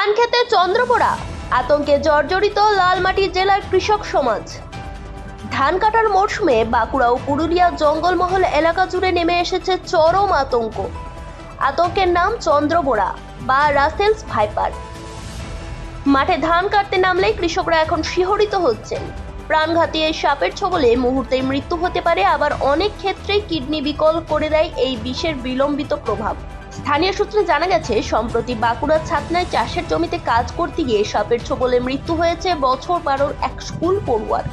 ধান খেতে চন্দ্রপোড়া, আতঙ্কে জর্জরিত লালমাটি জেলার কৃষক সমাজ। ধান কাটার মরশুমে বাঁকুড়া ও পুরুলিয়া জঙ্গলমহল এলাকা জুড়ে নেমে এসেছে চরম আতঙ্ক। আতঙ্কের নাম চন্দ্রবোড়া বা রাসেলস ভাইপার। মাঠে ধান কাটতে নামলেই কৃষকরা এখন শিহরিত হচ্ছেন। প্রাণঘাতী এই সাপের ছোবলে মুহূর্তেই মৃত্যু হতে পারে, আবার অনেক ক্ষেত্রেই কিডনি বিকল করে দেয় এই বিষের বিলম্বিত প্রভাব। স্থানীয় সূত্রে জানা গেছে, সম্প্রতি বাঁকুড়ার ছাতনায় চাষের জমিতে কাজ করতে গিয়ে সাপের ছোবলে মৃত্যু হয়েছে বছর 12-র এক স্কুল পড়ুয়ার।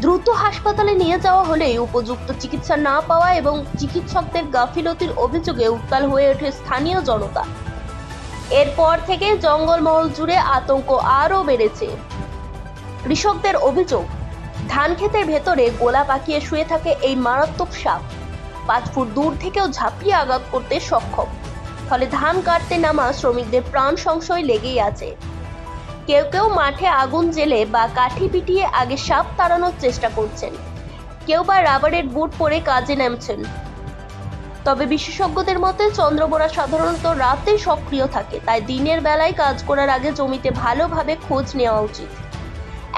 দ্রুত হাসপাতালে নিয়ে যাওয়া হলে উপযুক্ত চিকিৎসা না পাওয়া এবং চিকিৎসকদের গাফিলতির অভিযোগে উত্তাল হয়ে ওঠে স্থানীয় জনতা। এরপর থেকে জঙ্গলমহল জুড়ে আতঙ্ক আরও বেড়েছে। কৃষকদের অভিযোগ, ধান ক্ষেতের ভেতরে গোলা পাকিয়ে শুয়ে থাকে এই মারাত্মক সাপ 5 ফুট দূর থেকেও ঝাঁপিয়ে আঘাত করতে সক্ষম। ফলে ধান কাটতে নামা শ্রমিকদের প্রাণ সংশয় লেগেই আছে। কেউ কেউ মাঠে আগুন জ্বেলে বা কাঠি পিটিয়ে আগে সাপ তাড়ানোর চেষ্টা করছেন, কেউ বা রাবারের বুট পরে কাজে নামছেন। তবে বিশেষজ্ঞদের মতে চন্দ্রবোড়া সাধারণত রাতে সক্রিয় থাকে, তাই দিনের বেলায় কাজ করার আগে জমিতে ভালোভাবে খোঁজ নেওয়া উচিত।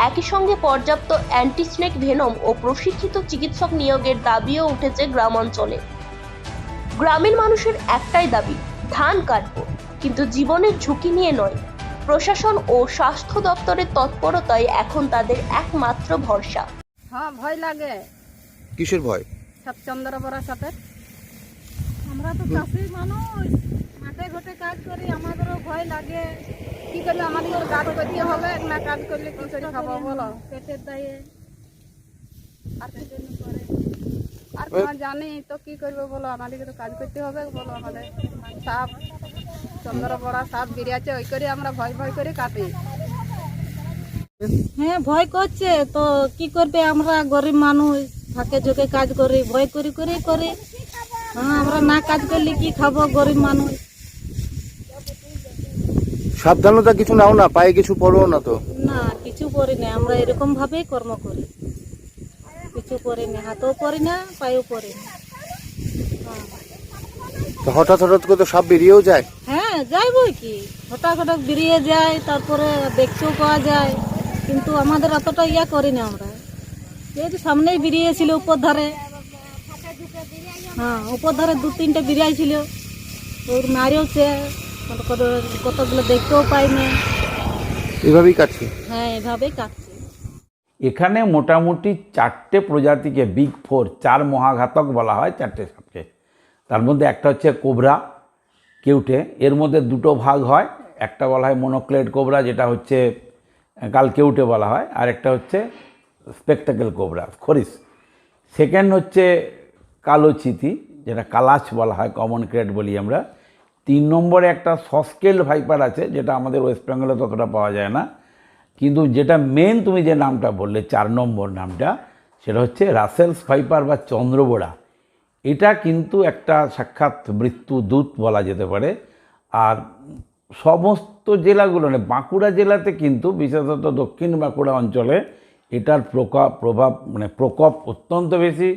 একই সঙ্গে পর্যাপ্ত অ্যান্টিস্নেক ভেনম ও প্রশিক্ষিত চিকিৎসক নিয়োগের দাবিও উঠেছে গ্রামাঞ্চলে। গ্রামের মানুষের একটাই দাবি, ধান কাটবো, কিন্তু জীবনের ঝুঁকি নিয়ে নয়। প্রশাসন ও স্বাস্থ্য দপ্তরের তৎপরতাই এখন তাদের একমাত্র ভরসা। হ্যাঁ, ভয় লাগে। কিসের ভয়? সব চন্দ্রবোড়া সাপের। আমরা তো চাষি মানুষ, মাঠে ঘাটে কাজ করি, আমাদেরও ভয় লাগে। কি করলে আমাদের কাজ করতে হবে, না কাজ করলে কি করে খাবো বলো? পেটের দায়ে আর কিছু করে আর তোমার জানি তো কি করবো বলো? আমাদেরকে তো কাজ করতে হবে বলো। আমাদের সাপ, চন্দ্রবোড়া সাপ বেরিয়েছে, ওই করে আমরা ভয় ভয় করে কাটি। হ্যাঁ, ভয় করছে তো কি করবে? আমরা গরিব মানুষ, ফাঁকে ঝোঁকে কাজ করি, ভয় করি করি। হ্যাঁ, আমরা না কাজ করলে কি খাবো? গরিব মানুষ। সাবধানতা কিছু নাও না? পায়ে কিছু পড়ো না তো? না, কিছু করি না, আমরা এরকম ভাবেই কর্ম করি। কিছু করি না, হাতেও পরি না, পায়েও পরি না। তো হঠাৎ করে তো সাপ বেরিয়েও যায়। হ্যাঁ, যাইবই কি, হঠাৎ বেরিয়ে যায়, তারপরে দেখতেও পাওয়া যায়, কিন্তু আমাদের অতটা করি না আমরা। যেহেতু সামনেই বেরিয়েছিল উপর ধারে, হ্যাঁ উপর ধারে 2-3টে বেরিয়েছিল, ওর মারিয়েছে, কতগুলো দেখতেও পাইনি। এভাবেই কাটছে। হ্যাঁ, এভাবেই কাটছে। এখানে মোটামুটি 4টে প্রজাতিকে বিগ 4, 4 মহাঘাতক বলা হয় 4টে সাপকে। তার মধ্যে একটা হচ্ছে কোবরা কেউটে, এর মধ্যে 2টো ভাগ হয়। একটা বলা হয় মনোক্লেড কোবরা, যেটা হচ্ছে কাল কেউটে বলা হয়, আর একটা হচ্ছে স্পেকটাকেল কোবরা খরিস। সেকেন্ড হচ্ছে কালো চিতি, যেটা কালাচ বলা হয়, কমন ক্রেড বলি আমরা। 3 নম্বরে একটা সস্কেল ভাইপার আছে, যেটা আমাদের ওয়েস্ট বেঙ্গলে ততটা পাওয়া যায় না, কিন্তু যেটা মেন তুমি যে নামটা বললে 4 নম্বর নামটা, সেটা হচ্ছে রাসেলস ভাইপার বা চন্দ্রবোড়া। এটা কিন্তু একটা সাক্ষাৎ মৃত্যুদূত বলা যেতে পারে। আর সমস্ত জেলাগুলো বাঁকুড়া জেলাতে কিন্তু বিশেষত দক্ষিণ বাঁকুড়া অঞ্চলে এটার প্রকোপ অত্যন্ত বেশি।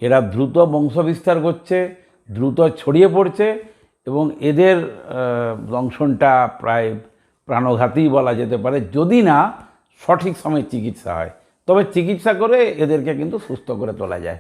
এরা দ্রুত বংশবিস্তার করছে, দ্রুত ছড়িয়ে পড়ছে, এবং এদের দংশনটা প্রায় প্রাণঘাতী বলা যেতে পারে, যদি না সঠিক সময়ে চিকিৎসা হয়। তবে চিকিৎসা করে এদেরকে কিন্তু সুস্থ করে তোলা যায়।